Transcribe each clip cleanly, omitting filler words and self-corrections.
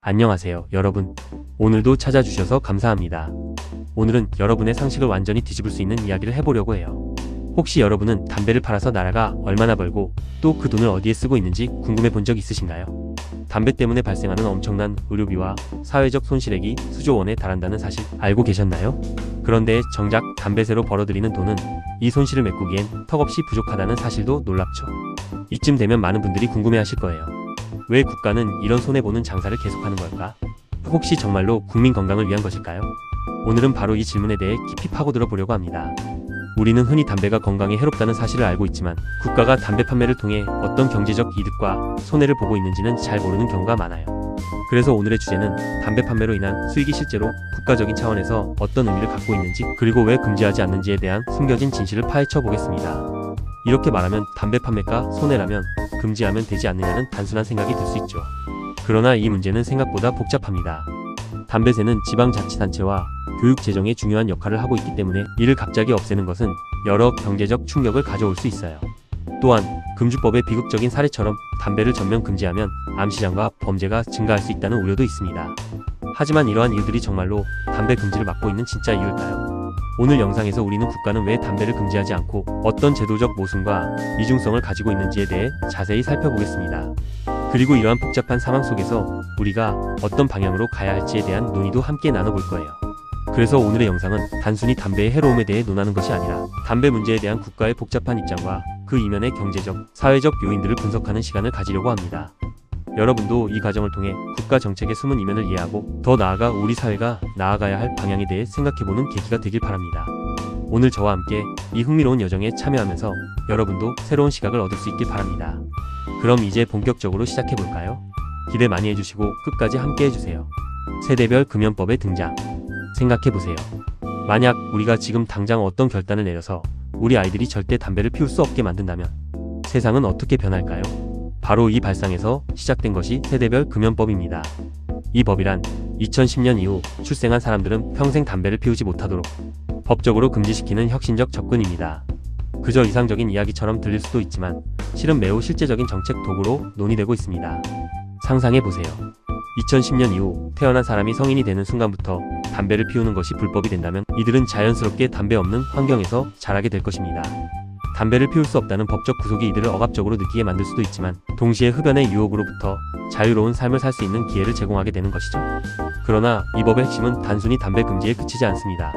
안녕하세요, 여러분. 오늘도 찾아주셔서 감사합니다. 오늘은 여러분의 상식을 완전히 뒤집을 수 있는 이야기를 해보려고 해요. 혹시 여러분은 담배를 팔아서 나라가 얼마나 벌고 또 그 돈을 어디에 쓰고 있는지 궁금해 본 적 있으신가요? 담배 때문에 발생하는 엄청난 의료비와 사회적 손실액이 수조 원에 달한다는 사실 알고 계셨나요? 그런데 정작 담배세로 벌어들이는 돈은 이 손실을 메꾸기엔 턱없이 부족하다는 사실도 놀랍죠. 이쯤 되면 많은 분들이 궁금해하실 거예요. 왜 국가는 이런 손해보는 장사를 계속하는 걸까? 혹시 정말로 국민 건강을 위한 것일까요? 오늘은 바로 이 질문에 대해 깊이 파고들어 보려고 합니다. 우리는 흔히 담배가 건강에 해롭다는 사실을 알고 있지만 국가가 담배 판매를 통해 어떤 경제적 이득과 손해를 보고 있는지는 잘 모르는 경우가 많아요. 그래서 오늘의 주제는 담배 판매로 인한 수익이 실제로 국가적인 차원에서 어떤 의미를 갖고 있는지, 그리고 왜 금지하지 않는지에 대한 숨겨진 진실을 파헤쳐 보겠습니다. 이렇게 말하면 담배 판매가 손해라면 금지하면 되지 않느냐는 단순한 생각이 들 수 있죠. 그러나 이 문제는 생각보다 복잡합니다. 담배세는 지방자치단체와 교육 재정에 중요한 역할을 하고 있기 때문에 이를 갑자기 없애는 것은 여러 경제적 충격을 가져올 수 있어요. 또한 금주법의 비극적인 사례처럼 담배를 전면 금지하면 암시장과 범죄가 증가할 수 있다는 우려도 있습니다. 하지만 이러한 이유들이 정말로 담배 금지를 막고 있는 진짜 이유일까요? 오늘 영상에서 우리는 국가는 왜 담배를 금지하지 않고 어떤 제도적 모순과 이중성을 가지고 있는지에 대해 자세히 살펴보겠습니다. 그리고 이러한 복잡한 상황 속에서 우리가 어떤 방향으로 가야 할지에 대한 논의도 함께 나눠볼 거예요. 그래서 오늘의 영상은 단순히 담배의 해로움에 대해 논하는 것이 아니라 담배 문제에 대한 국가의 복잡한 입장과 그 이면의 경제적, 사회적 요인들을 분석하는 시간을 가지려고 합니다. 여러분도 이 과정을 통해 국가 정책의 숨은 이면을 이해하고 더 나아가 우리 사회가 나아가야 할 방향에 대해 생각해보는 계기가 되길 바랍니다. 오늘 저와 함께 이 흥미로운 여정에 참여하면서 여러분도 새로운 시각을 얻을 수 있길 바랍니다. 그럼 이제 본격적으로 시작해볼까요? 기대 많이 해주시고 끝까지 함께 해주세요. 세대별 금연법의 등장. 생각해보세요. 만약 우리가 지금 당장 어떤 결단을 내려서 우리 아이들이 절대 담배를 피울 수 없게 만든다면 세상은 어떻게 변할까요? 바로 이 발상에서 시작된 것이 세대별 금연법입니다. 이 법이란 2010년 이후 출생한 사람들은 평생 담배를 피우지 못하도록 법적으로 금지시키는 혁신적 접근입니다. 그저 이상적인 이야기처럼 들릴 수도 있지만 실은 매우 실제적인 정책 도구로 논의되고 있습니다. 상상해보세요. 2010년 이후 태어난 사람이 성인이 되는 순간부터 담배를 피우는 것이 불법이 된다면 이들은 자연스럽게 담배 없는 환경에서 자라게 될 것입니다. 담배를 피울 수 없다는 법적 구속이 이들을 억압적으로 느끼게 만들 수도 있지만 동시에 흡연의 유혹으로부터 자유로운 삶을 살 수 있는 기회를 제공하게 되는 것이죠. 그러나 이 법의 핵심은 단순히 담배 금지에 그치지 않습니다.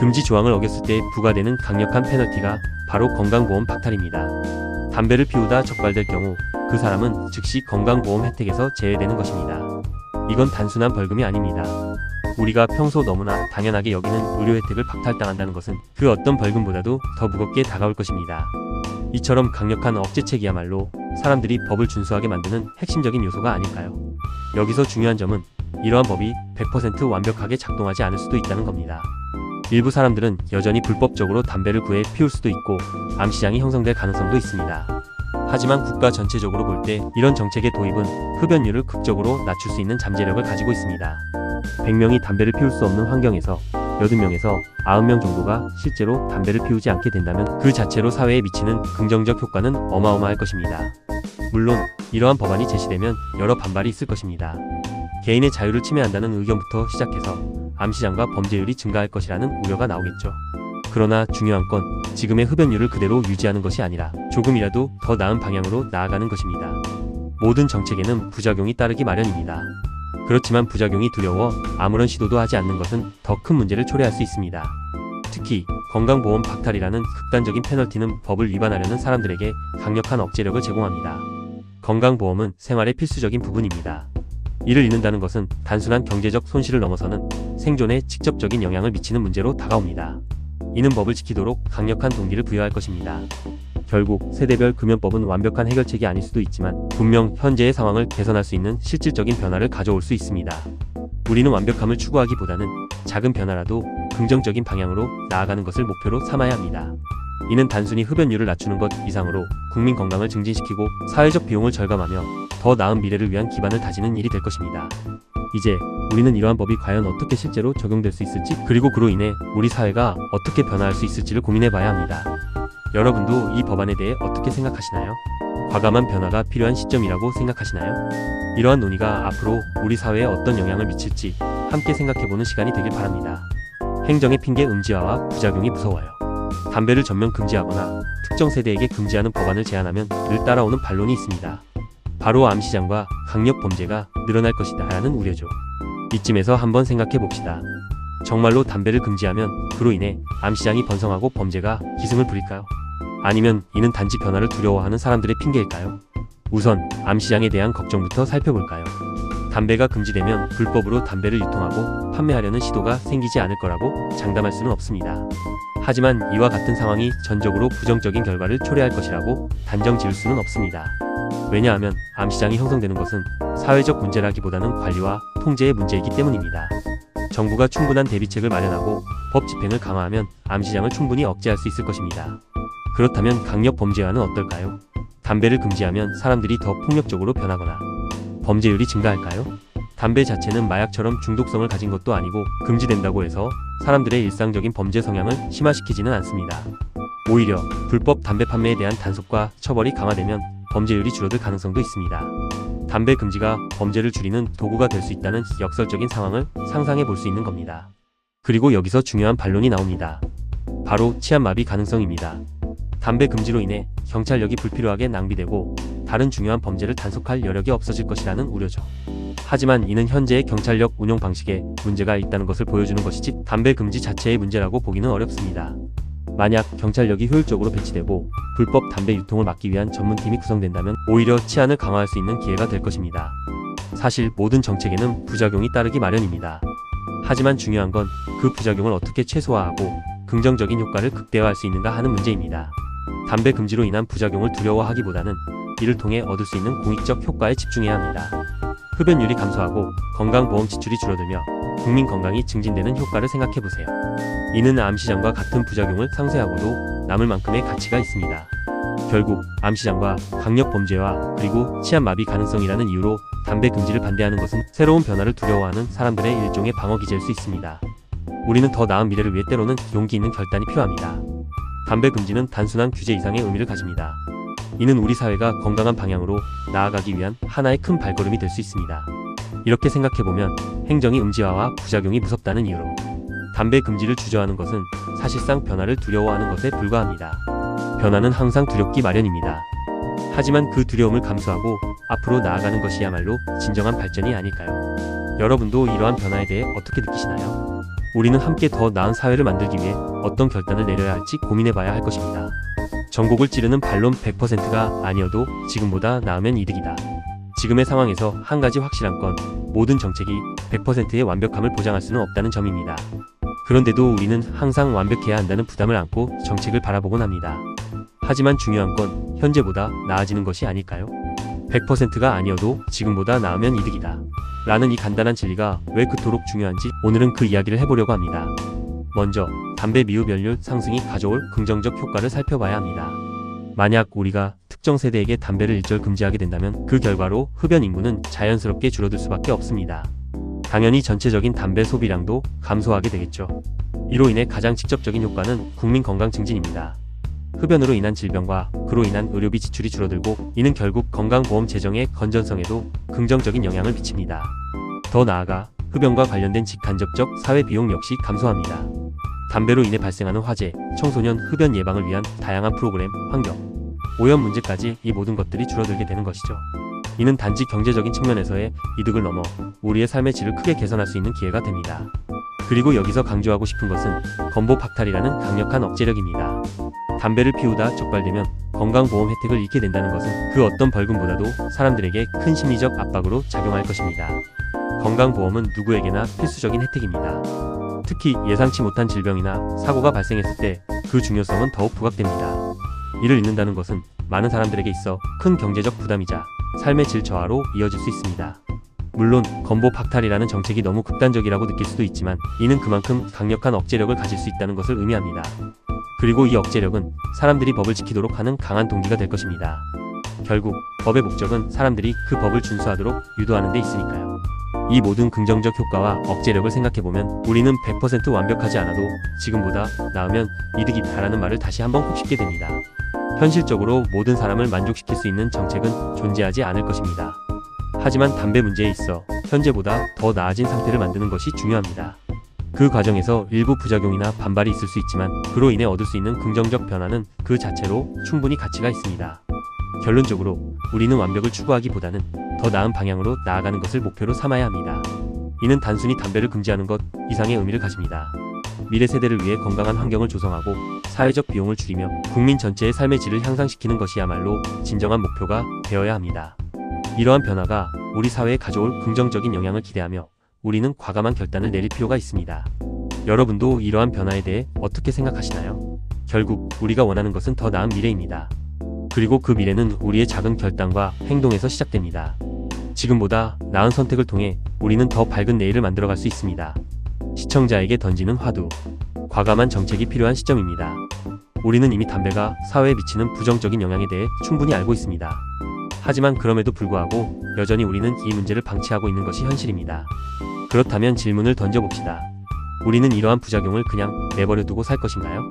금지 조항을 어겼을 때 부과되는 강력한 페널티가 바로 건강보험 박탈입니다. 담배를 피우다 적발될 경우 그 사람은 즉시 건강보험 혜택에서 제외되는 것입니다. 이건 단순한 벌금이 아닙니다. 우리가 평소 너무나 당연하게 여기는 의료 혜택을 박탈당한다는 것은 그 어떤 벌금보다도 더 무겁게 다가올 것입니다. 이처럼 강력한 억제책이야말로 사람들이 법을 준수하게 만드는 핵심적인 요소가 아닐까요? 여기서 중요한 점은 이러한 법이 100% 완벽하게 작동하지 않을 수도 있다는 겁니다. 일부 사람들은 여전히 불법적으로 담배를 구해 피울 수도 있고 암시장이 형성될 가능성도 있습니다. 하지만 국가 전체적으로 볼 때 이런 정책의 도입은 흡연율을 극적으로 낮출 수 있는 잠재력을 가지고 있습니다. 100명이 담배를 피울 수 없는 환경에서 80명에서 90명 정도가 실제로 담배를 피우지 않게 된다면 그 자체로 사회에 미치는 긍정적 효과는 어마어마할 것입니다. 물론 이러한 법안이 제시되면 여러 반발이 있을 것입니다. 개인의 자유를 침해한다는 의견부터 시작해서 암시장과 범죄율이 증가할 것이라는 우려가 나오겠죠. 그러나 중요한 건 지금의 흡연율을 그대로 유지하는 것이 아니라 조금이라도 더 나은 방향으로 나아가는 것입니다. 모든 정책에는 부작용이 따르기 마련입니다. 그렇지만 부작용이 두려워 아무런 시도도 하지 않는 것은 더 큰 문제를 초래할 수 있습니다. 특히 건강보험 박탈이라는 극단적인 페널티는 법을 위반하려는 사람들에게 강력한 억제력을 제공합니다. 건강보험은 생활의 필수적인 부분입니다. 이를 잃는다는 것은 단순한 경제적 손실을 넘어서는 생존에 직접적인 영향을 미치는 문제로 다가옵니다. 이는 법을 지키도록 강력한 동기를 부여할 것입니다. 결국 세대별 금연법은 완벽한 해결책이 아닐 수도 있지만 분명 현재의 상황을 개선할 수 있는 실질적인 변화를 가져올 수 있습니다. 우리는 완벽함을 추구하기보다는 작은 변화라도 긍정적인 방향으로 나아가는 것을 목표로 삼아야 합니다. 이는 단순히 흡연율을 낮추는 것 이상으로 국민 건강을 증진시키고 사회적 비용을 절감하며 더 나은 미래를 위한 기반을 다지는 일이 될 것입니다. 이제 우리는 이러한 법이 과연 어떻게 실제로 적용될 수 있을지, 그리고 그로 인해 우리 사회가 어떻게 변화할 수 있을지를 고민해 봐야 합니다. 여러분도 이 법안에 대해 어떻게 생각하시나요? 과감한 변화가 필요한 시점이라고 생각하시나요? 이러한 논의가 앞으로 우리 사회에 어떤 영향을 미칠지 함께 생각해보는 시간이 되길 바랍니다. 행정의 핑계 음지화와 부작용이 무서워요. 담배를 전면 금지하거나 특정 세대에게 금지하는 법안을 제안하면 늘 따라오는 반론이 있습니다. 바로 암시장과 강력 범죄가 늘어날 것이다 라는 우려죠. 이쯤에서 한번 생각해 봅시다. 정말로 담배를 금지하면 그로 인해 암시장이 번성하고 범죄가 기승을 부릴까요? 아니면 이는 단지 변화를 두려워하는 사람들의 핑계일까요? 우선 암시장에 대한 걱정부터 살펴볼까요? 담배가 금지되면 불법으로 담배를 유통하고 판매하려는 시도가 생기지 않을 거라고 장담할 수는 없습니다. 하지만 이와 같은 상황이 전적으로 부정적인 결과를 초래할 것이라고 단정 지을 수는 없습니다. 왜냐하면 암시장이 형성되는 것은 사회적 문제라기보다는 관리와 통제의 문제이기 때문입니다. 정부가 충분한 대비책을 마련하고 법 집행을 강화하면 암시장을 충분히 억제할 수 있을 것입니다. 그렇다면 강력 범죄와는 어떨까요? 담배를 금지하면 사람들이 더 폭력적으로 변하거나 범죄율이 증가할까요? 담배 자체는 마약처럼 중독성을 가진 것도 아니고 금지된다고 해서 사람들의 일상적인 범죄 성향을 심화시키지는 않습니다. 오히려 불법 담배 판매에 대한 단속과 처벌이 강화되면 범죄율이 줄어들 가능성도 있습니다. 담배 금지가 범죄를 줄이는 도구가 될 수 있다는 역설적인 상황을 상상해 볼 수 있는 겁니다. 그리고 여기서 중요한 반론이 나옵니다. 바로 치안마비 가능성입니다. 담배 금지로 인해 경찰력이 불필요하게 낭비되고 다른 중요한 범죄를 단속할 여력이 없어질 것이라는 우려죠. 하지만 이는 현재의 경찰력 운영 방식에 문제가 있다는 것을 보여주는 것이지 담배 금지 자체의 문제라고 보기는 어렵습니다. 만약 경찰력이 효율적으로 배치되고 불법 담배 유통을 막기 위한 전문팀이 구성된다면 오히려 치안을 강화할 수 있는 기회가 될 것입니다. 사실 모든 정책에는 부작용이 따르기 마련입니다. 하지만 중요한 건 그 부작용을 어떻게 최소화하고 긍정적인 효과를 극대화할 수 있는가 하는 문제입니다. 담배 금지로 인한 부작용을 두려워하기보다는 이를 통해 얻을 수 있는 공익적 효과에 집중해야 합니다. 흡연율이 감소하고 건강보험 지출이 줄어들며 국민 건강이 증진되는 효과를 생각해보세요. 이는 암시장과 같은 부작용을 상쇄하고도 남을 만큼의 가치가 있습니다. 결국 암시장과 강력 범죄와 그리고 치안마비 가능성이라는 이유로 담배 금지를 반대하는 것은 새로운 변화를 두려워하는 사람들의 일종의 방어 기제일 수 있습니다. 우리는 더 나은 미래를 위해 때로는 용기 있는 결단이 필요합니다. 담배 금지는 단순한 규제 이상의 의미를 가집니다. 이는 우리 사회가 건강한 방향으로 나아가기 위한 하나의 큰 발걸음이 될 수 있습니다. 이렇게 생각해보면 행정의 음지화와 부작용이 무섭다는 이유로 담배 금지를 주저하는 것은 사실상 변화를 두려워하는 것에 불과합니다. 변화는 항상 두렵기 마련입니다. 하지만 그 두려움을 감수하고 앞으로 나아가는 것이야말로 진정한 발전이 아닐까요? 여러분도 이러한 변화에 대해 어떻게 느끼시나요? 우리는 함께 더 나은 사회를 만들기 위해 어떤 결단을 내려야 할지 고민해봐야 할 것입니다. 전곡을 찌르는 반론 100%가 아니어도 지금보다 나으면 이득이다. 지금의 상황에서 한 가지 확실한 건 모든 정책이 100%의 완벽함을 보장할 수는 없다는 점입니다. 그런데도 우리는 항상 완벽해야 한다는 부담을 안고 정책을 바라보곤 합니다. 하지만 중요한 건 현재보다 나아지는 것이 아닐까요? 100%가 아니어도 지금보다 나으면 이득이다. 라는 이 간단한 진리가 왜 그토록 중요한지 오늘은 그 이야기를 해보려고 합니다. 먼저 담배 미흡연율 상승이 가져올 긍정적 효과를 살펴봐야 합니다. 만약 우리가 특정 세대에게 담배를 일절 금지하게 된다면 그 결과로 흡연 인구는 자연스럽게 줄어들 수밖에 없습니다. 당연히 전체적인 담배 소비량도 감소하게 되겠죠. 이로 인해 가장 직접적인 효과는 국민 건강 증진입니다. 흡연으로 인한 질병과 그로 인한 의료비 지출이 줄어들고 이는 결국 건강보험 재정의 건전성에도 긍정적인 영향을 미칩니다. 더 나아가 흡연과 관련된 직간접적 사회비용 역시 감소합니다. 담배로 인해 발생하는 화재, 청소년 흡연 예방을 위한 다양한 프로그램, 환경, 오염 문제까지 이 모든 것들이 줄어들게 되는 것이죠. 이는 단지 경제적인 측면에서의 이득을 넘어 우리의 삶의 질을 크게 개선할 수 있는 기회가 됩니다. 그리고 여기서 강조하고 싶은 것은 건보 박탈이라는 강력한 억제력입니다. 담배를 피우다 적발되면 건강보험 혜택을 잃게 된다는 것은 그 어떤 벌금보다도 사람들에게 큰 심리적 압박으로 작용할 것입니다. 건강보험은 누구에게나 필수적인 혜택입니다. 특히 예상치 못한 질병이나 사고가 발생했을 때 그 중요성은 더욱 부각됩니다. 이를 잃는다는 것은 많은 사람들에게 있어 큰 경제적 부담이자 삶의 질 저하로 이어질 수 있습니다. 물론 건보 박탈이라는 정책이 너무 극단적이라고 느낄 수도 있지만 이는 그만큼 강력한 억제력을 가질 수 있다는 것을 의미합니다. 그리고 이 억제력은 사람들이 법을 지키도록 하는 강한 동기가 될 것입니다. 결국 법의 목적은 사람들이 그 법을 준수하도록 유도하는 데 있으니까요. 이 모든 긍정적 효과와 억제력을 생각해보면 우리는 100% 완벽하지 않아도 지금보다 나으면 이득이다라는 말을 다시 한번 곱씹게 됩니다. 현실적으로 모든 사람을 만족시킬 수 있는 정책은 존재하지 않을 것입니다. 하지만 담배 문제에 있어 현재보다 더 나아진 상태를 만드는 것이 중요합니다. 그 과정에서 일부 부작용이나 반발이 있을 수 있지만 그로 인해 얻을 수 있는 긍정적 변화는 그 자체로 충분히 가치가 있습니다. 결론적으로 우리는 완벽을 추구하기보다는 더 나은 방향으로 나아가는 것을 목표로 삼아야 합니다. 이는 단순히 담배를 금지하는 것 이상의 의미를 가집니다. 미래 세대를 위해 건강한 환경을 조성하고 사회적 비용을 줄이며 국민 전체의 삶의 질을 향상시키는 것이야말로 진정한 목표가 되어야 합니다. 이러한 변화가 우리 사회에 가져올 긍정적인 영향을 기대하며 우리는 과감한 결단을 내릴 필요가 있습니다. 여러분도 이러한 변화에 대해 어떻게 생각하시나요? 결국 우리가 원하는 것은 더 나은 미래입니다. 그리고 그 미래는 우리의 작은 결단과 행동에서 시작됩니다. 지금보다 나은 선택을 통해 우리는 더 밝은 내일을 만들어갈 수 있습니다. 시청자에게 던지는 화두. 과감한 정책이 필요한 시점입니다. 우리는 이미 담배가 사회에 미치는 부정적인 영향에 대해 충분히 알고 있습니다. 하지만 그럼에도 불구하고 여전히 우리는 이 문제를 방치하고 있는 것이 현실입니다. 그렇다면 질문을 던져봅시다. 우리는 이러한 부작용을 그냥 내버려 두고 살 것인가요?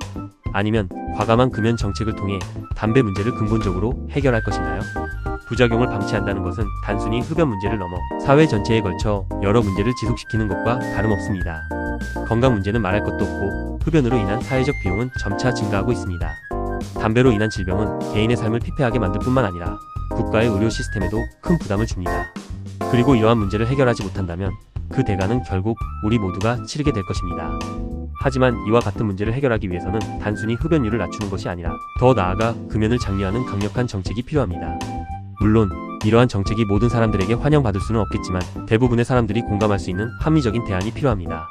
아니면 과감한 금연 정책을 통해 담배 문제를 근본적으로 해결할 것인가요? 부작용을 방치한다는 것은 단순히 흡연 문제를 넘어 사회 전체에 걸쳐 여러 문제를 지속시키는 것과 다름없습니다. 건강 문제는 말할 것도 없고 흡연으로 인한 사회적 비용은 점차 증가하고 있습니다. 담배로 인한 질병은 개인의 삶을 피폐하게 만들 뿐만 아니라 국가의 의료 시스템에도 큰 부담을 줍니다. 그리고 이러한 문제를 해결하지 못한다면 그 대가는 결국 우리 모두가 치르게 될 것입니다. 하지만 이와 같은 문제를 해결하기 위해서는 단순히 흡연율을 낮추는 것이 아니라 더 나아가 금연을 장려하는 강력한 정책이 필요합니다. 물론 이러한 정책이 모든 사람들에게 환영받을 수는 없겠지만 대부분의 사람들이 공감할 수 있는 합리적인 대안이 필요합니다.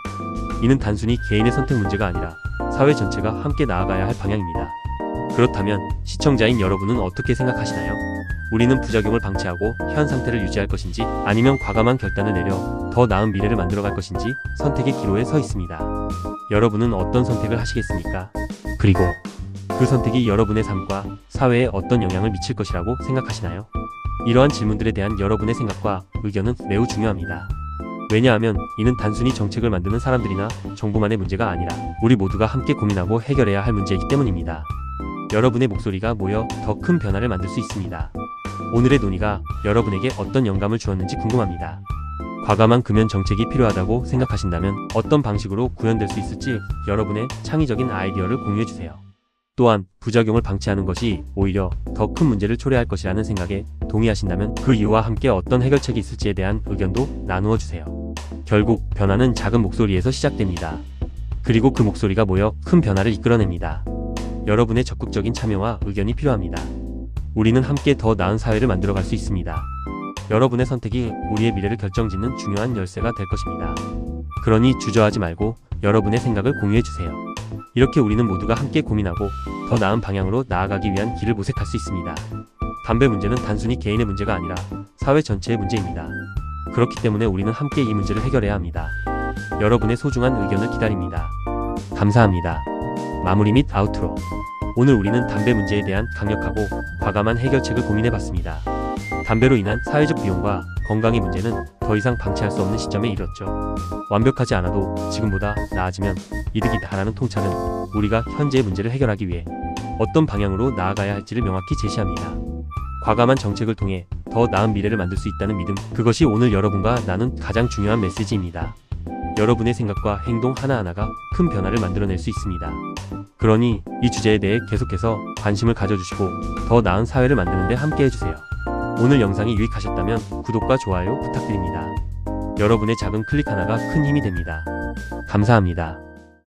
이는 단순히 개인의 선택 문제가 아니라 사회 전체가 함께 나아가야 할 방향입니다. 그렇다면 시청자인 여러분은 어떻게 생각하시나요? 우리는 부작용을 방치하고 현 상태를 유지할 것인지 아니면 과감한 결단을 내려 더 나은 미래를 만들어갈 것인지 선택의 기로에 서 있습니다. 여러분은 어떤 선택을 하시겠습니까? 그리고 그 선택이 여러분의 삶과 사회에 어떤 영향을 미칠 것이라고 생각하시나요? 이러한 질문들에 대한 여러분의 생각과 의견은 매우 중요합니다. 왜냐하면 이는 단순히 정책을 만드는 사람들이나 정부만의 문제가 아니라 우리 모두가 함께 고민하고 해결해야 할 문제이기 때문입니다. 여러분의 목소리가 모여 더 큰 변화를 만들 수 있습니다. 오늘의 논의가 여러분에게 어떤 영감을 주었는지 궁금합니다. 과감한 금연 정책이 필요하다고 생각하신다면 어떤 방식으로 구현될 수 있을지 여러분의 창의적인 아이디어를 공유해주세요. 또한 부작용을 방치하는 것이 오히려 더 큰 문제를 초래할 것이라는 생각에 동의하신다면 그 이유와 함께 어떤 해결책이 있을지에 대한 의견도 나누어 주세요. 결국 변화는 작은 목소리에서 시작됩니다. 그리고 그 목소리가 모여 큰 변화를 이끌어냅니다. 여러분의 적극적인 참여와 의견이 필요합니다. 우리는 함께 더 나은 사회를 만들어갈 수 있습니다. 여러분의 선택이 우리의 미래를 결정짓는 중요한 열쇠가 될 것입니다. 그러니 주저하지 말고 여러분의 생각을 공유해주세요. 이렇게 우리는 모두가 함께 고민하고 더 나은 방향으로 나아가기 위한 길을 모색할 수 있습니다. 담배 문제는 단순히 개인의 문제가 아니라 사회 전체의 문제입니다. 그렇기 때문에 우리는 함께 이 문제를 해결해야 합니다. 여러분의 소중한 의견을 기다립니다. 감사합니다. 마무리 및 아우트로. 오늘 우리는 담배 문제에 대한 강력하고 과감한 해결책을 고민해봤습니다. 담배로 인한 사회적 비용과 건강의 문제는 더 이상 방치할 수 없는 시점에 이르렀죠. 완벽하지 않아도 지금보다 나아지면 이득이다라는 통찰은 우리가 현재의 문제를 해결하기 위해 어떤 방향으로 나아가야 할지를 명확히 제시합니다. 과감한 정책을 통해 더 나은 미래를 만들 수 있다는 믿음, 그것이 오늘 여러분과 나눈 가장 중요한 메시지입니다. 여러분의 생각과 행동 하나하나가 큰 변화를 만들어낼 수 있습니다. 그러니 이 주제에 대해 계속해서 관심을 가져주시고 더 나은 사회를 만드는 데 함께 해주세요. 오늘 영상이 유익하셨다면 구독과 좋아요 부탁드립니다. 여러분의 작은 클릭 하나가 큰 힘이 됩니다. 감사합니다.